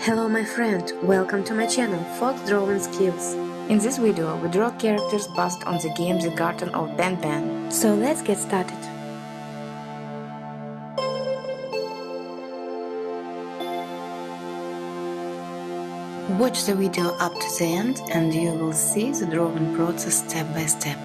Hello my friend, welcome to my channel Fox Drawing Skills. In this video, we draw characters based on the game The Garden of Banban. So let's get started. Watch the video up to the end and you will see the drawing process step by step.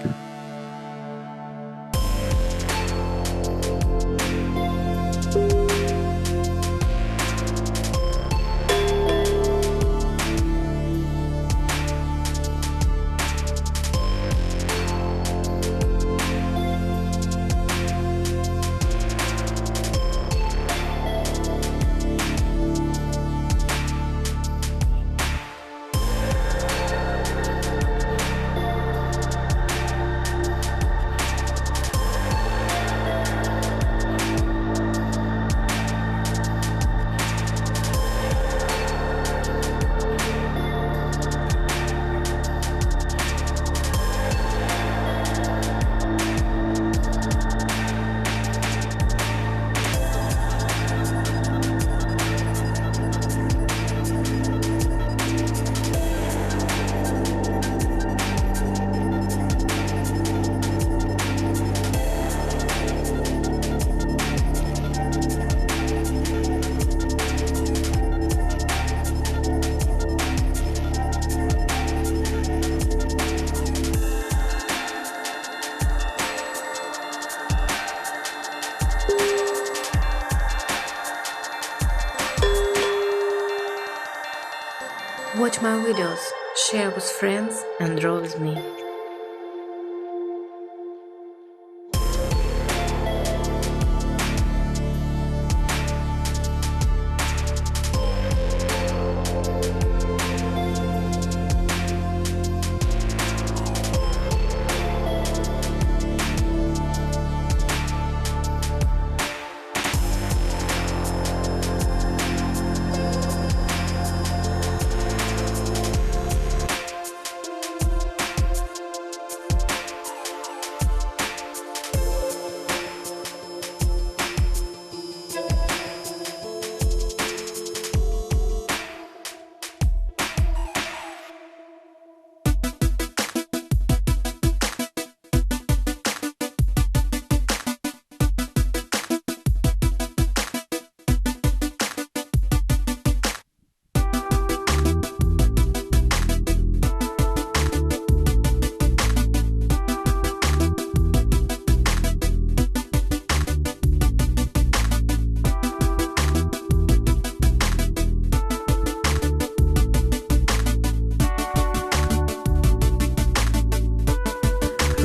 Watch my videos, share with friends and draw with me.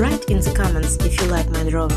Write in the comments if you like my drawing.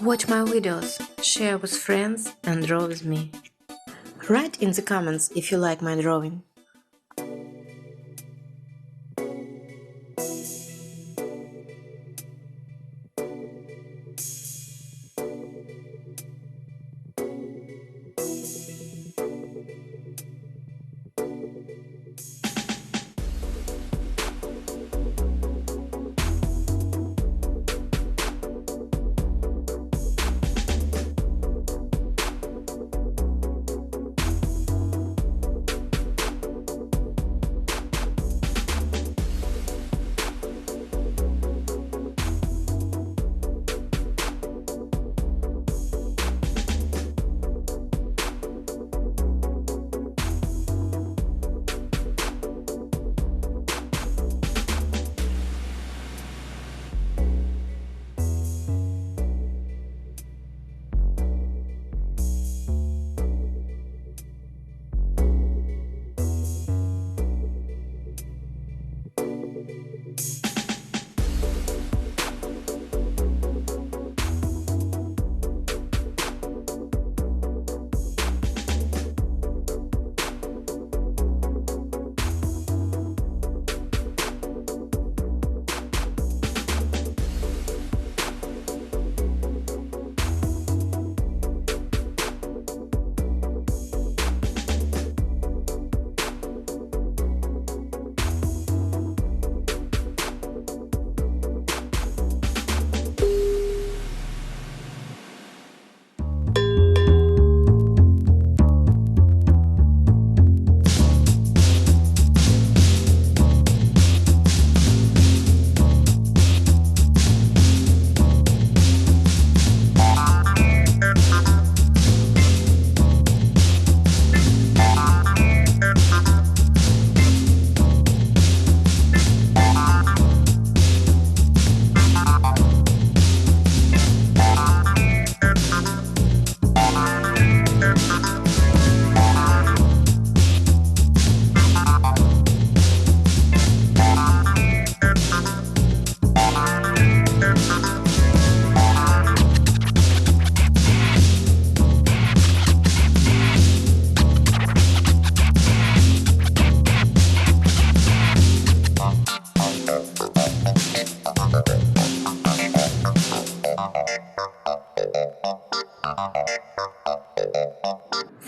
Watch my videos, share with friends and draw with me. Write in the comments if you like my drawing.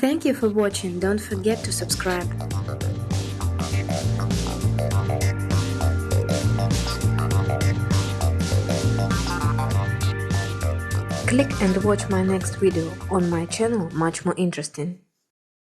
Thank you for watching, don't forget to subscribe. Click and watch my next video on my channel, much more interesting.